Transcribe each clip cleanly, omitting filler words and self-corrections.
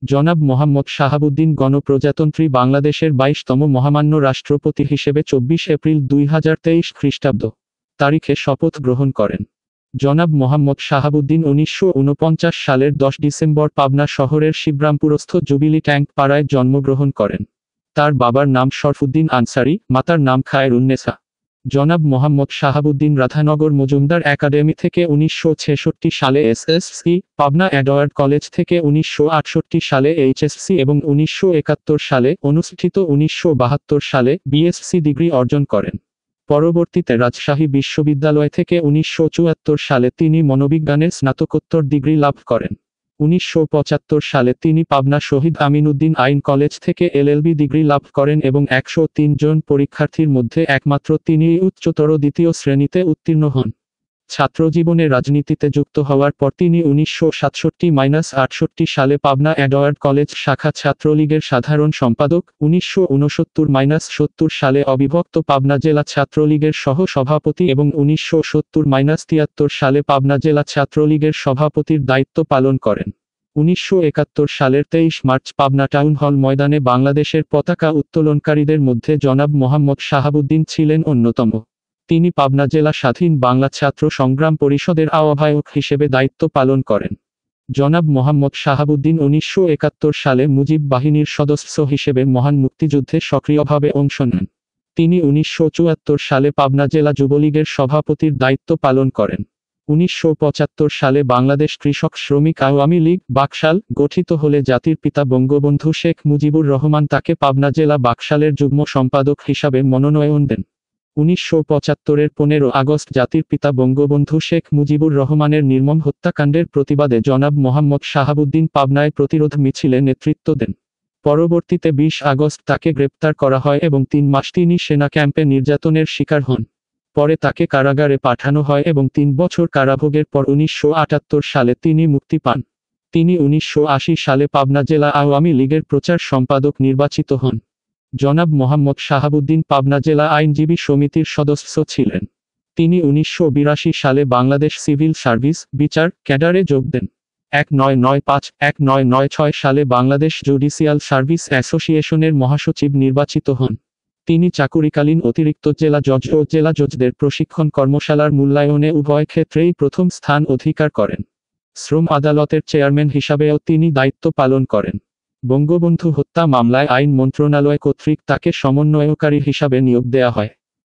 জনাব মোহাম্মদ শাহাবুদ্দিন গণপ্রজাতন্ত্রী বাংলাদেশের 22তম মহামান্য রাষ্ট্রপতি হিসেবে 24 এপ্রিল 2023 খ্রিস্টাব্দ তারিখে শপথ গ্রহণ করেন। জনাব মোহাম্মদ শাহাবুদ্দিন 1949 সালের 10 ডিসেম্বর পাবনা শহরের শিবরামপুরস্থ জুবিলি ট্যাঙ্ক পাড়ায় জন্মগ্রহণ করেন। তার বাবার নাম শরফুদ্দিন আনসারি, মাতার নাম খায়রুন্নেসা। জনাব মোহাম্মদ শাহাবুদ্দিন রাধানগর মজুমদার একাডেমি থেকে 1966 সালে এসএসসি, পাবনা এডওয়ার্ড কলেজ থেকে 1968 সালে এইচএসসি এবং 1971 সালে অনুষ্ঠিত 1972 সালে বিএসসি ডিগ্রি অর্জন করেন। পরবর্তীতে রাজশাহী বিশ্ববিদ্যালয় থেকে 1974 সালে তিনি মনোবিজ্ঞানের স্নাতকোত্তর ডিগ্রি লাভ করেন। 1975 সালে তিনি পাবনা শহীদ আমিনউদ্দিন আইন কলেজ থেকে এলএলবি ডিগ্রি লাভ করেন এবং 103 জন পরীক্ষার্থীর মধ্যে একমাত্র তিনিই উচ্চতর দ্বিতীয় শ্রেণীতে উত্তীর্ণ হন। ছাত্রজীবনে রাজনীতিতে যুক্ত হওয়ার পর তিনি 1967-68 সালে পাবনা এডওয়ার্ড কলেজ শাখা ছাত্রলীগের সাধারণ সম্পাদক, 1969-70 সালে অবিভক্ত পাবনা জেলা ছাত্রলীগের সহ সভাপতি এবং 1970-73 সালে পাবনা জেলা ছাত্রলীগের সভাপতির দায়িত্ব পালন করেন। 1971 সালের 23 মার্চ পাবনা টাউন হল ময়দানে বাংলাদেশের পতাকা উত্তোলনকারীদের মধ্যে জনাব মোহাম্মদ শাহাবুদ্দিন ছিলেন অন্যতম। তিনি পাবনা জেলা স্বাধীন বাংলা ছাত্র সংগ্রাম পরিষদের আহ্বায়ক হিসেবে দায়িত্ব পালন করেন। জনাব মোহাম্মদ শাহাবুদ্দিন 1971 সালে মুজিব বাহিনীর সদস্য হিসেবে মহান মুক্তিযুদ্ধে সক্রিয়ভাবে অংশ নেন। তিনি 1974 সালে পাবনা জেলা যুবলীগের সভাপতির দায়িত্ব পালন করেন। 1975 সালে বাংলাদেশ কৃষক শ্রমিক আওয়ামী লীগ বাকশাল গঠিত হলে জাতির পিতা বঙ্গবন্ধু শেখ মুজিবুর রহমান তাকে পাবনা জেলা বাকশালের যুগ্ম সম্পাদক হিসাবে মনোনয়ন দেন। 1975-এর 15 আগস্ট জাতির পিতা বঙ্গবন্ধু শেখ মুজিবুর রহমানের নির্মম হত্যাকাণ্ডের প্রতিবাদে জনাব মোহাম্মদ শাহাবুদ্দিন পাবনায় প্রতিরোধ মিছিলে নেতৃত্ব দেন। পরবর্তীতে 20 আগস্ট তাকে গ্রেপ্তার করা হয় এবং 3 মাস তিনি সেনা ক্যাম্পে নির্যাতনের শিকার হন। পরে তাকে কারাগারে পাঠানো হয় এবং 3 বছর কারাভোগের পর 1978 সালে তিনি মুক্তি পান। তিনি 1980 সালে পাবনা জেলা আওয়ামী লীগের প্রচার সম্পাদক নির্বাচিত হন। জনাব মোহাম্মদ শাহাবুদ্দিন পাবনা জেলা আইনজীবী সমিতির সদস্য ছিলেন। তিনি 1982 সালে বাংলাদেশ সিভিল সার্ভিস বিচার ক্যাডারে যোগ দেন। 1995-1996 সালে বাংলাদেশ জুডিশিয়াল সার্ভিস অ্যাসোসিয়েশনের মহাসচিব নির্বাচিত হন। তিনি চাকুরিকালীন অতিরিক্ত জেলা জজ ও জেলা জজদের প্রশিক্ষণ কর্মশালার মূল্যায়নে উভয় ক্ষেত্রেই প্রথম স্থান অধিকার করেন। শ্রম আদালতের চেয়ারম্যান হিসাবেও তিনি দায়িত্ব পালন করেন। বঙ্গবন্ধু হত্যা মামলায় আইন মন্ত্রণালয় কর্তৃক তাকে সমন্বয়কারী হিসাবে নিয়োগ দেয়া হয়।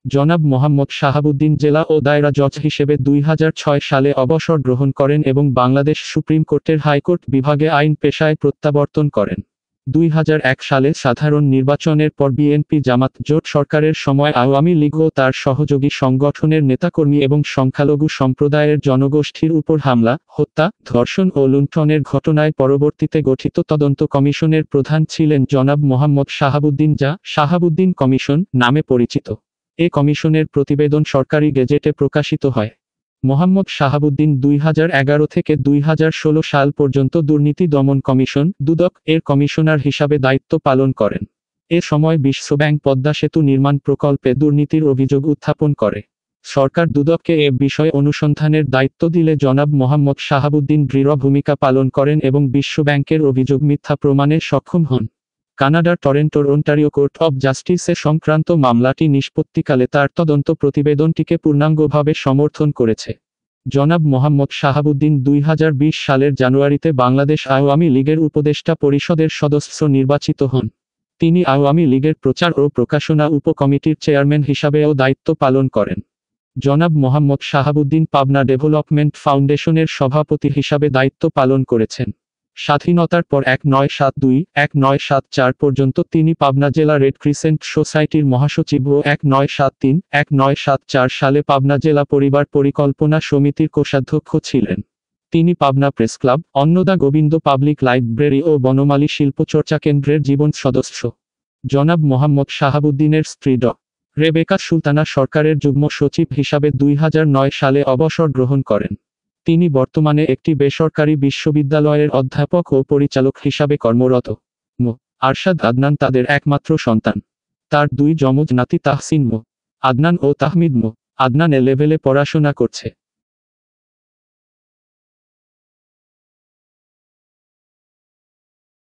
জনাব মোহাম্মদ শাহাবুদ্দিন জেলা ও দায়রা জজ হিসেবে 2006 সালে অবসর গ্রহণ করেন এবং বাংলাদেশ সুপ্রিম কোর্টের হাইকোর্ট বিভাগে আইন পেশায় প্রত্যাবর্তন করেন। 2001 সালে সাধারণ নির্বাচনের পর বিএনপি জামাত জোট সরকারের সময় আওয়ামী লীগ ও তার সহযোগী সংগঠনের নেতাকর্মী এবং সংখ্যালঘু সম্প্রদায়ের জনগোষ্ঠীর উপর হামলা, হত্যা, ধর্ষণ ও লুণ্ঠনের ঘটনায় পরবর্তীতে গঠিত তদন্ত কমিশনের প্রধান ছিলেন জনাব মোহাম্মদ শাহাবুদ্দিন, যা শাহাবুদ্দিন কমিশন নামে পরিচিত। এ কমিশনের প্রতিবেদন সরকারি গেজেটে প্রকাশিত হয়। মোহাম্মদ শাহাবুদ্দিন 2011 থেকে 2016 সাল পর্যন্ত দুর্নীতি দমন কমিশন দুদক এর কমিশনার হিসাবে দায়িত্ব পালন করেন। এ সময় বিশ্বব্যাংক পদ্মা সেতু নির্মাণ প্রকল্পে দুর্নীতির অভিযোগ উত্থাপন করে। সরকার দুদককে এ বিষয়ে অনুসন্ধানের দায়িত্ব দিলে জনাব মোহাম্মদ শাহাবুদ্দিন দৃঢ় ভূমিকা পালন করেন এবং বিশ্বব্যাংকের অভিযোগ মিথ্যা প্রমাণে সক্ষম হন। কানাডার টরেন্টোর অন্টারিও কোর্ট অব জাস্টিসে সংক্রান্ত মামলাটি নিষ্পত্তিকালে তার তদন্ত প্রতিবেদনটিকে পূর্ণাঙ্গভাবে সমর্থন করেছে। জনাব মোহাম্মদ শাহাবুদ্দিন 2020 সালের জানুয়ারিতে বাংলাদেশ আওয়ামী লীগের উপদেষ্টা পরিষদের সদস্য নির্বাচিত হন। তিনি আওয়ামী লীগের প্রচার ও প্রকাশনা উপকমিটির চেয়ারম্যান হিসাবেও দায়িত্ব পালন করেন। জনাব মোহাম্মদ শাহাবুদ্দিন পাবনা ডেভেলপমেন্ট ফাউন্ডেশনের সভাপতি হিসাবে দায়িত্ব পালন করেছেন। স্বাধীনতার পর 1972-1974 পর্যন্ত তিনি পাবনা জেলা রেড ক্রিসেন্ট সোসাইটির মহাসচিব ও 1973-1974 সালে পাবনা জেলা পরিবার পরিকল্পনা সমিতির কোষাধ্যক্ষ ছিলেন। তিনি Pabna press club, Annada Gobinda public library ও বনমালী শিল্পচর্চা কেন্দ্রের জীবন সদস্য। জনাব মোহাম্মদ শাহাবুদ্দিনের স্ত্রী ড. রেবেকা সুলতানা সরকারের যুগ্ম সচিব হিসাবে 2009 সালে অবসর গ্রহণ করেন। তিনি বর্তমানে একটি বেসরকারি বিশ্ববিদ্যালয়ের অধ্যাপক ও পরিচালক হিসাবে কর্মরত। মো. আরশাদ আদনান তাদের একমাত্র সন্তান। তার 2 যমজ নাতি তাহসিন মো. আদনান ও তাহমিদ মো. আদনান এ লেভেলে পড়াশোনা করছে।